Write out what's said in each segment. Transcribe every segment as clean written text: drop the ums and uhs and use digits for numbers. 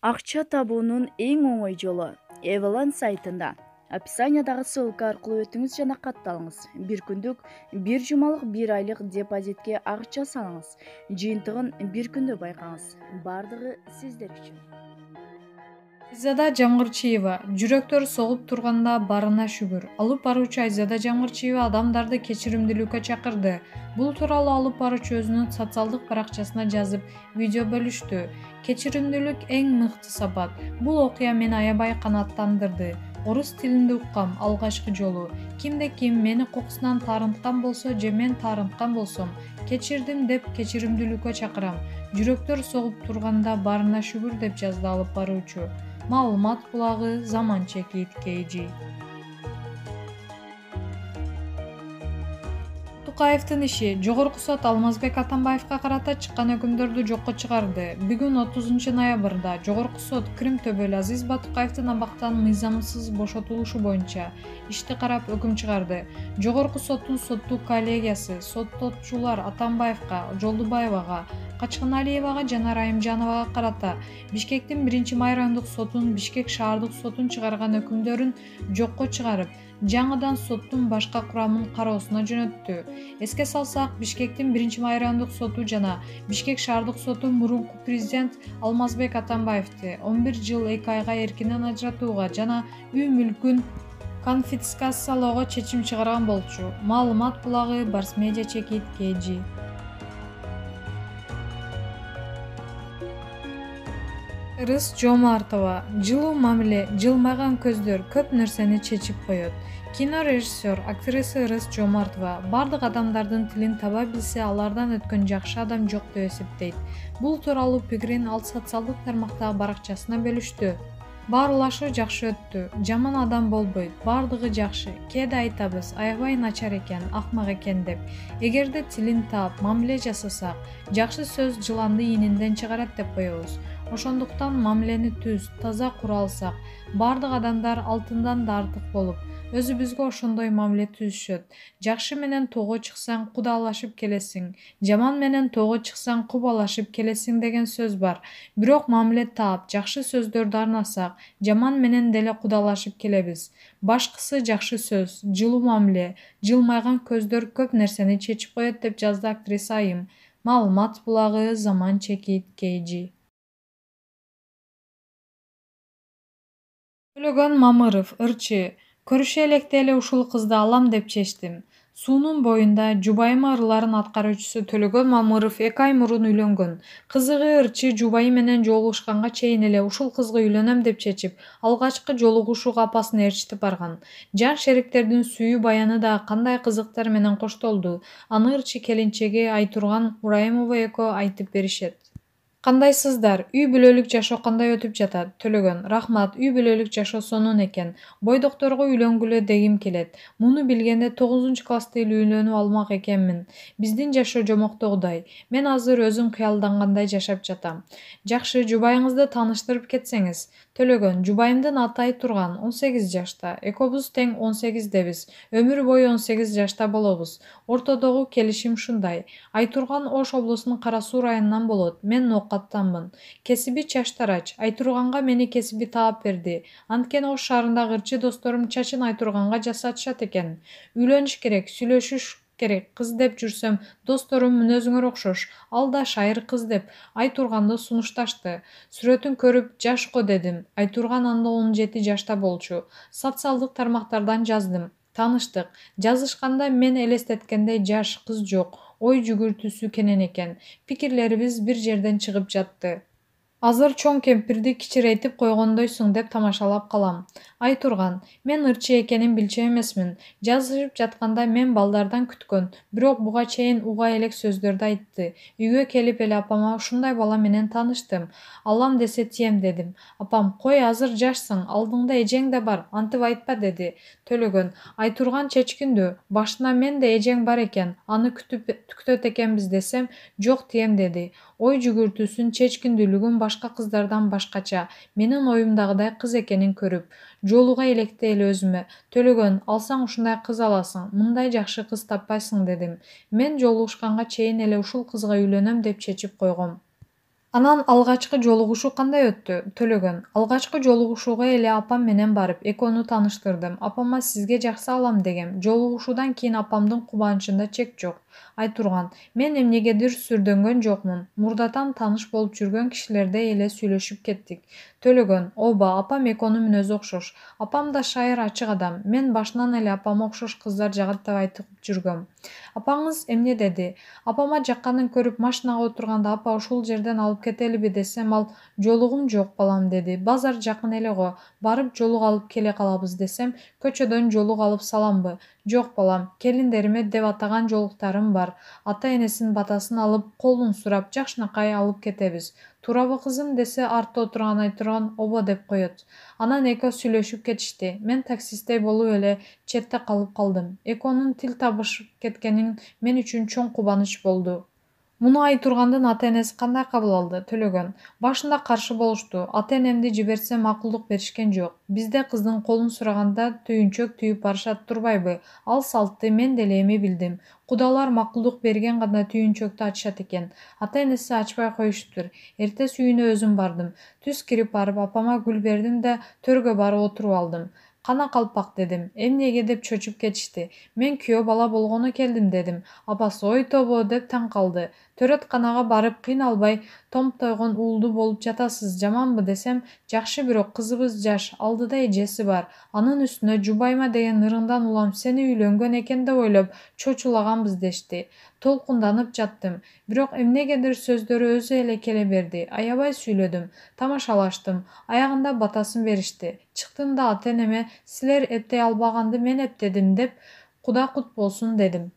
Акча табуунун эң оңой жолу Эвалан сайтында. Описаниядагы ссылка аркылуу өтүңүз жана катталыңыз. Бир күндүк, бир жумалык, бир айлык депозитке акча салыңыз. Жыйынтыгын бир күндө байкаңыз. Бардыгы сиздер үчүн. Айзада Жамгырчиева жүрөктөр согуп турганда барына шүгүр. Алып баруучу Айзада Жамгырчиева адамдарды кечиримдүүлүккө чакырды. Бул тууралуу алып баруучу өзүнүн социалдык баракчасына жазып, видео бөлүштү. Кечиримдүүлүк эң мыкты сапат. Бул окуя мени аябай канааттандырды. Орус тилинде уккам алгачкы жолу. Кимде ким мени кокусунан таарынткан болсо же мен таарынткан болсом, кечирдим деп кечиримдүүлүккө чакырам. Жүрөктөр согуп турганда барына шүгүр деп жазды алып баруучу. Маалымат булагы Заман Чекит KG. Тукаевдин иши. Жогорку сот Алмазбек Атамбаевга карата чыккан өкүмдөрдү жокко чыгарды. Бүгүн 30 ноябрда Жогорку сот Крим төбөлү Азиз Батукаевдин абактан мыйзамсыз бошотулушу боюнча ишти карап өкүм чыгарды. Жогорку соттун соттук коллегиясы сотточулар Атамбаевга, Жолдубаевага, Качканалиевага жана Райымжановага карата Бишкектин 1-май райондук сотун Бишкек шаардык сотун чыгарган өкүмдөрүн жокко чыгарып, жаңыдан соттун башка курамын кароосуна жөнөттү. Эске салсак, Бишкектин 1-май райондук соту жана Бишкек шаардык соту мурунку президент Алмазбек Атамбаевди 11 жыл 2 айга эркинен ажыратууга жана үй мүлкүн конфискациялоого чечим чыгарган болчу. Маалымат булагы Барс Медиа Чекит KG. Ырыс Жомартова. Жылуу мамиле, жылмайган көздөр көп нерсени чечип коет. Кино режиссер, актриса Ырыс Жомартова бардык адамдардын тилин таба билсе, алардан өткөн жакшы адам жок деп эсептейт. Бул тууралуу пикирин ал социалдык тармактагы баракчасына бөлүштү. Баарлашы жакшы өттү. Жаман адам болбойт. Бардыгы жакшы. Кээде айтабыз, аябай начар экен, акмак экен деп. Эгерде тилин таап, мамиле жасасак, жакшы сөз жыланды ийнинден чыгарат деп коебуз. Ошондуктан мамилени түз, таза кура алсак, бардык адамдар алтындан да артык болуп, өзүбүзгө ошондой мамиле түзүшөт. Жакшы менен тоого чыксаң, кудалашып келесиң, жаман менен тоого чыксаң, кубалашып келесиң деген сөз бар. Бирок мамиле таап, жакшы сөздөрдү арнасак, жаман менен деле кудалашып келебиз. Башкысы жакшы сөз, жылуу мамиле, жылмайган көздөр көп нерсени чечип коет деп жазды актриса Айым. Маалымат булагы Заман Чекит KG. Төлөгөн Мамыров, ырчы. Көрүшө электе эле ушул кызды алам деп чечтим. Суунун боюнда жубайма ырларын аткаруучусу Төлөгөн Мамыров 2 ай мурун үйлөнгөн. Кызыгы ырчы жубайы менен жолугушканга чейин эле ушул кызга үйлөнөм деп чечип, алгачкы жолугушууга апасына ээрчитип барган. Жан шериктердин сүйүү баяны да кандай кызыктар менен коштолду. Аны ырчы келинчеги Айтурган Урайымова экөө айтып беришет. Кандайсыздар? Үй бүлөлүк жашоо кандай өтүп жатат? Төлөгөн: Рахмат, үй бүлөлүк жашоо сонун экен. Бойдокторго үйлөнгүлө дегим келет. Муну билгенде 9-класста эле үйлөнүп алмак экенмин. Биздин жашоо жомоктогудай. Мен азыр өзүм кыялдангандай жашап жатам. Жакшы, жубайыңызды тааныштырып кетсеңиз. Төлөгөн: Жубайымдын аты Айтурган, 18 жашта. Экөөбүз тең 18дебиз. Өмүр бою 18 жашта болобуз. Ортодогу келишим ушундай. Айтурган Ош облусунун Кара Суу районунан болот. Мен ноокаттанмын. Кесиби чачтарач. Айтурганга мени кесиби таап берди. Анткени Ош шаарындагы ырчы досторум чачын Айтурганга жасатышат экен. Үйлөнүш керек, сүйлөшүш керек. Кыз деп жүрсөм, досторум мүнөзүңөр окшош. Ал да шайыр кыз деп Айтурганды сунушташты. Сүрөтүн көрүп, жашко дедим. Айтурган анда 17 жашта болчу. Социалдык тармактардан жаздым. Тааныштык. Жазышканда мен элестеткендей жаш кыз жок. Ой жүгүртүүсү кенен экен. Пикирлерибиз бир жерден чыгып жатты. Азыр чоң кемпирди кичирейтип койгондойсуң деп тамашалап калам. Айтурган: Мен ырчы экенин билчү эмесмин. Жазышып жатканда мен балдардан күткөн, бирок буга чейин уга элек сөздөрдү айтты. Үйгө келип эле апама ушундай бала менен тааныштым. Алам десе тием дедим. Апам: Кой, азыр жашсың, алдыңда эжең да бар, антип айтпа деди. Төлөгөн: Айтурган чечкиндүү. Башына мен да эжең бар экен, аны күтөт экенбиз десем, жок тием деди. Ой жүгүртүүсүн, чечкиндүүлүгүн башка кыздардан башкача, менин оюмдагыдай кыз экенин көрүп, жолуга электе эле өзүмө: Төлөгөн, алсаң ушундай кыз аласың, мындай жакшы кыз таппайсың дедим. Мен жолугушканга чейин эле ушул кызга үйлөнөм деп чечип койгом. Анан алгачкы жолугушуу кандай өттү? Төлөгөн: алгачкы жолугушууга эле апам менен барып, экөөнү тааныштырдым. Апама сизге жакшы алам дегем. Жолугушуудан кийин апамдын кубанычында чек жок. Айтурган: мен эмнегедир сүрдөнгөн жокмун. Мурдатан тааныш болуп жүргөн кишилердей эле сүйлөшүп кеттик. Төлөгөн: ооба, апам экөөнүн мүнөзү окшош. Апам да шайыр, ачык адам. Мен башынан эле апама окшош кыздар жагат деп айтып жүргөм. Апаңыз эмне деди? Апама жакканын көрүп машинага отурганда апа ушул жерден алып кетелиби десем, ал жолугум жок балам деди. Базар жакын эле го, барып жолук алып келе калабыз десем, көчөдөн жолук алып саламбы? Жок балам, келиндериме деп атаган жолуктарым бар. Ата энесинин батасын алып, колун сурап, жакшынакай алып кетебиз. Туурабы кызым десе, артта отурган Айтурган обо деп коет. Анан экөө сүйлөшүп кетишти. Мен таксисттей болуп эле четте калып калдым. Экөөнүн тил табышып кеткени мен үчүн чоң кубаныч болду. Муну Айтургандын ата энеси кандай кабыл алды? Төлөгөн: башында каршы болушту. Ата энемди жиберсем макулдук беришкен жок. Бизде кыздын колун сураганда түйүнчөк түйүп барышат турбайбы? Ал салтты мен деле эми билдим. Кудалар макулдук берген гана түйүнчөктү ачышат экен. Ата энеси ачпай коюшуптур. Эртеси үйүнө өзүм бардым. Түз кирип барып апама гүл бердим да төргө барып отуруп алдым. Кана калпак дедим. Эмнеге деп чочуп кетишти. Мен күйөө бала болгону келдим дедим. Апасы ой тобо деп таң калды. Төрөтканага барып кыйналбай томтойгон уулду болуп жатасыз, жаманбы десем, жакшы, бирок кызыбыз жаш, алдыда эжеси бар. Анын үстүнө Жубайма деген ырыңдан улам сени үйлөнгөн экен деп ойлоп чочулаганбыз дешти. Толкунданып жаттым. Бирок эмнегедир сөздөрү өзү эле келе берди. Аябай сүйлөдүм, тамашалаштым. Аягында батасын беришти. Чыктым да ата энеме силер эптей албаганды мен эптедим деп, Куда кут болсун дедим.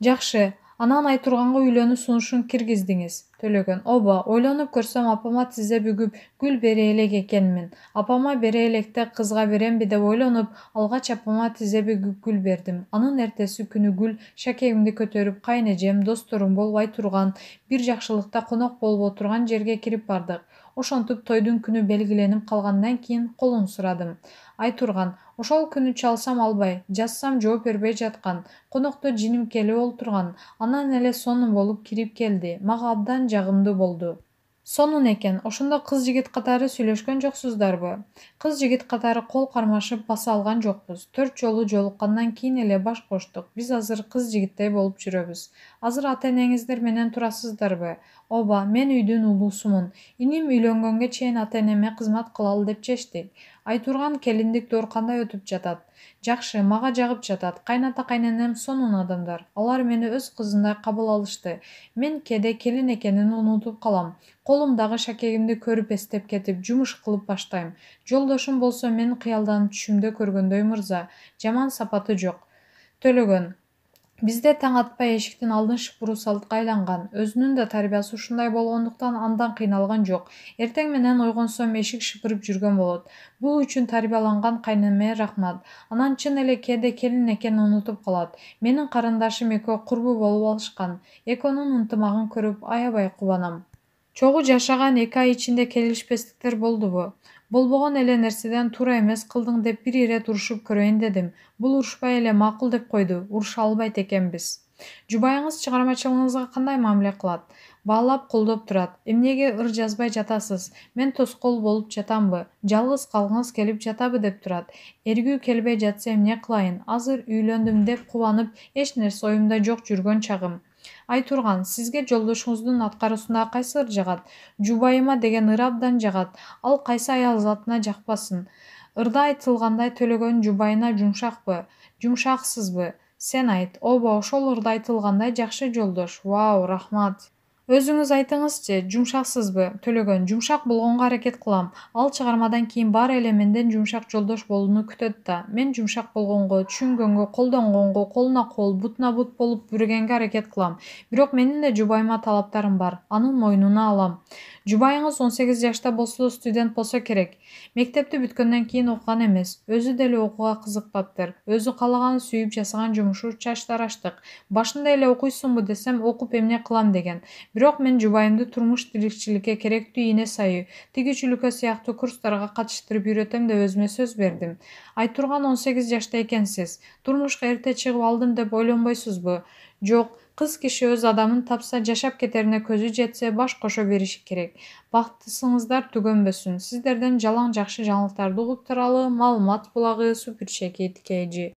Жакшы. Анан Айтурганга үйлөнүү сунушун киргиздиңиз. Төлөгөн: ооба, ойлонуп көрсөм апама тизе бүгүп гүл бере элек экенмин. Апама бере электе кызга беремби деп ойлонуп, алгач апама тизе бүгүп гүл бердим. Анын эртеси күнү гүл шакегимди көтөрүп, кайнэжем, досторум болуп Айтурган бир жакшылыкта конок болуп отурган жерге кирип бардык. Ошентип тойдун күнү белгиленип калгандан кийин колун сурадым. Айтурган: ошол күнү чалсам албай, жазсам жооп бербей жаткан. Конокто жиним келип олтурган. Анан эле сонун болуп кирип келди. Мага абдан жагымдуу болду. Сонун экен. Ошондо кыз жигит катары сүйлөшкөн жоксуздарбы? Кыз жигит катары кол кармашып баса алган жокпуз. 4 жолу жолуккандан кийин эле баш коштук. Биз азыр кыз жигиттей болуп жүрөбүз. Азыр ата энеңиздер менен турасыздарбы? Ооба, мен үйдүн улуусумун. Иним үйлөнгөнгө чейин ата энеме кызмат кылалы деп чечтик. Айтурган келиндик доор кандай өтүп жатат? Жакшы, мага жагып жатат. Кайната кайненем сонун адамдар. Алар мени өз кызындай кабыл алышты. Мен кээде келин экенин унутуп калам. Колумдагы шакегимди көрүп эстеп кетип, жумуш кылып баштайм. Жолдошум болсо мен кыялданып түшүмдө көргөндөй мырза. Жаман сапаты жок. Төлөгөн: бизде таң атпай эшиктин алдын шыпыруу салтка айланган. Өзүнүн да тарбиясы ушундай болгондуктан андан кыйналган жок. Эртең менен ойгонсом эшик шыпырып жүргөн болот. Бул үчүн тарбияланган кайненеме рахмат. Анан чын эле кээде келин экенин унутуп калат. Менин карындашым экөө курбу болуп алышкан. Экөөнүн ынтымагын көрүп аябай кубанам. Чогуу жашаган 2 ай ичинде келишпестиктер болдубу? Болбогон эле нерседен туура эмес кылдың деп бир ирет урушуп көрөйүн дедим. Бул урушпай эле макул деп койду. Уруша албайт экенбиз. Жубайыңыз чыгармачылыгыңызга кандай мамиле кылат? Баалап, колдоп турат. Эмнеге ыр жазбай жатасыз? Мен тоскоол болуп жатамбы? Жалгыз калгыңыз келип жатабы деп турат. Эргүү келбей жатса эмне кылайын? Азыр үйлөндүм деп кубанып, эч нерсе оюмда жок жүргөн чагым. Айтурган: сизге жолдошуңуздун аткаруусунда кайсы ыр жагат? Жубайыма деген ыр абдан жагат. Ал кайсы аял затына жакпасын? Ырда айтылгандай Төлөгөн жубайына жумшакпы? Жумшаксызбы? Сен айт. Ооба, ошол ырда айтылгандай жакшы жолдош. Вау, рахмат. Өзүңүз айтыңызчы, жумшаксызбы? Төлөгөн: жумшак болгонго аракет кылам. Ал чыгармадан кийин баары эле менден жумшак жолдош болууну күтөт да. Мен жумшак болгонго, түшүнгөнгө, колдонгонго, колуна кол, бутуна бут болуп бүргенге аракет кылам. Бирок менин да жубайыма талаптарым бар. Анын мойнуна алам. Жубайыңыз 18 жашта болсо, студент болсо керек. Мектепти бүткөндөн кийин окуган эмес. Өзү деле окууга кызыкпаптыр. Өзү каалаган сүйүп жасаган жумушу чачтараштык. Башында эле окуйсуңбу десем, окуп эмне кылам деген. Бирок мен жубайымды турмуш тиричиликке керектүү ийне сайы, тигичүлүккө сыяктуу курстарга катыштырып үйрөтөм деп өзүмө сөз бердим. Айтурган 18 жашта экенсиз. Турмушка эрте чыгып алдым деп ойлонбойсузбу? Жок, кыз киши өз адамын тапса, жашап кетерине көзү жетсе, баш кошо бериши керек. Бактысыңыздар түгөнбөсүн. Сиздерден жалаң жакшы жаңылыктарды угуп туралы маалымат булагы Супер Чеки Ткж.